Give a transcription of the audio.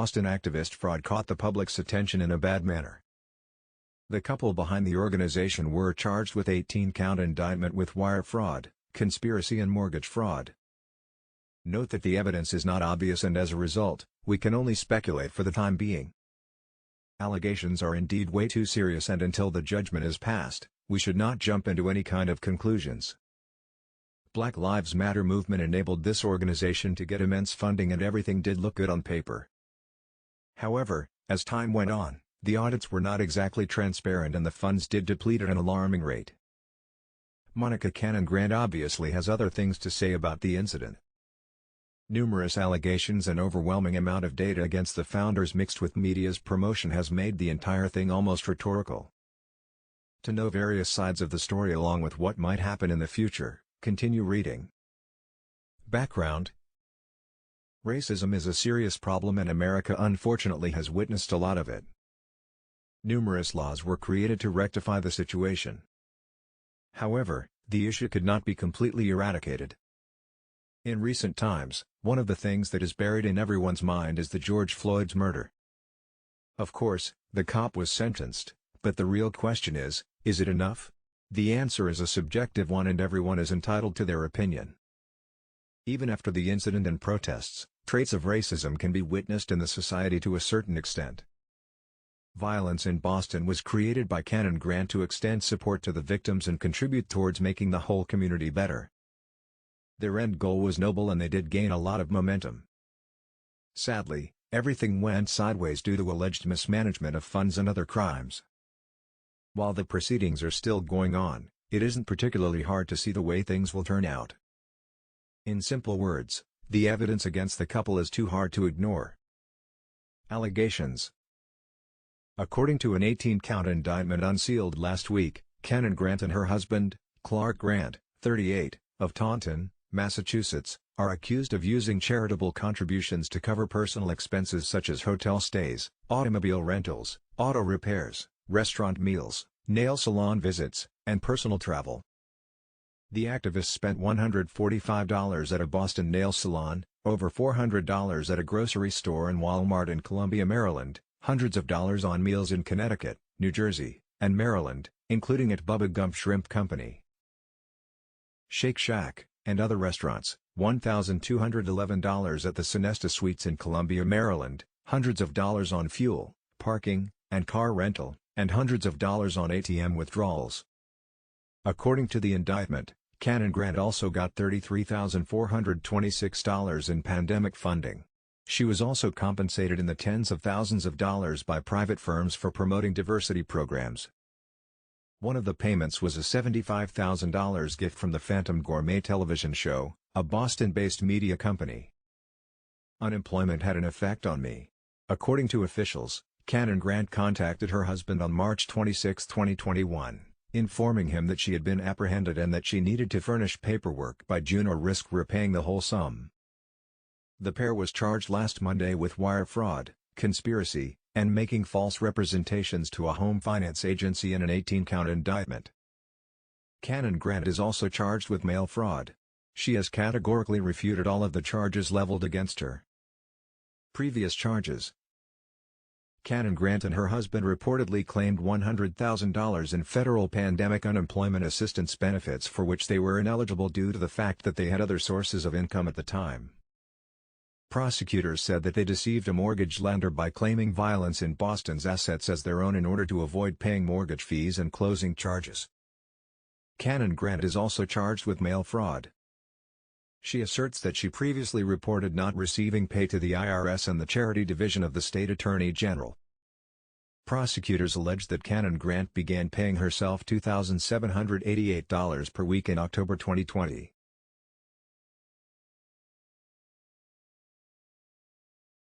Boston activist fraud caught the public's attention in a bad manner. The couple behind the organization were charged with 18-count indictment with wire fraud, conspiracy and mortgage fraud. Note that the evidence is not obvious and as a result, we can only speculate for the time being. Allegations are indeed way too serious, and until the judgment is passed, we should not jump into any kind of conclusions. Black Lives Matter movement enabled this organization to get immense funding and everything did look good on paper. However, as time went on, the audits were not exactly transparent and the funds did deplete at an alarming rate. Monica Cannon Grant obviously has other things to say about the incident. Numerous allegations and overwhelming amount of data against the founders mixed with media's promotion has made the entire thing almost rhetorical. To know various sides of the story along with what might happen in the future, continue reading. Background: racism is a serious problem and America unfortunately has witnessed a lot of it. Numerous laws were created to rectify the situation. However, the issue could not be completely eradicated. In recent times, one of the things that is buried in everyone's mind is the George Floyd's murder. Of course, the cop was sentenced, but the real question is it enough? The answer is a subjective one and everyone is entitled to their opinion. Even after the incident and protests, traits of racism can be witnessed in the society to a certain extent. Violence in Boston was created by Cannon Grant to extend support to the victims and contribute towards making the whole community better. Their end goal was noble and they did gain a lot of momentum. Sadly, everything went sideways due to alleged mismanagement of funds and other crimes. While the proceedings are still going on, it isn't particularly hard to see the way things will turn out. In simple words, the evidence against the couple is too hard to ignore. Allegations. According to an 18-count indictment unsealed last week, Cannon Grant and her husband, Clark Grant, 38, of Taunton, Massachusetts, are accused of using charitable contributions to cover personal expenses such as hotel stays, automobile rentals, auto repairs, restaurant meals, nail salon visits, and personal travel. The activists spent $145 at a Boston nail salon, over $400 at a grocery store and Walmart in Columbia, Maryland, hundreds of dollars on meals in Connecticut, New Jersey, and Maryland, including at Bubba Gump Shrimp Company, Shake Shack, and other restaurants, $1,211 at the Sonesta Suites in Columbia, Maryland, hundreds of dollars on fuel, parking, and car rental, and hundreds of dollars on ATM withdrawals. According to the indictment, Cannon Grant also got $33,426 in pandemic funding. She was also compensated in the tens of thousands of dollars by private firms for promoting diversity programs. One of the payments was a $75,000 gift from the Phantom Gourmet television show, a Boston-based media company. Unemployment had an effect on me. According to officials, Cannon Grant contacted her husband on March 26, 2021, informing him that she had been apprehended and that she needed to furnish paperwork by June or risk repaying the whole sum. The pair was charged last Monday with wire fraud, conspiracy, and making false representations to a home finance agency in an 18-count indictment. Cannon Grant is also charged with mail fraud. She has categorically refuted all of the charges leveled against her. Previous charges. Cannon Grant and her husband reportedly claimed $100,000 in federal pandemic unemployment assistance benefits for which they were ineligible due to the fact that they had other sources of income at the time. Prosecutors said that they deceived a mortgage lender by claiming violence in Boston's assets as their own in order to avoid paying mortgage fees and closing charges. Cannon Grant is also charged with mail fraud. She asserts that she previously reported not receiving pay to the IRS and the Charity Division of the State Attorney General. Prosecutors allege that Cannon Grant began paying herself $2,788 per week in October 2020.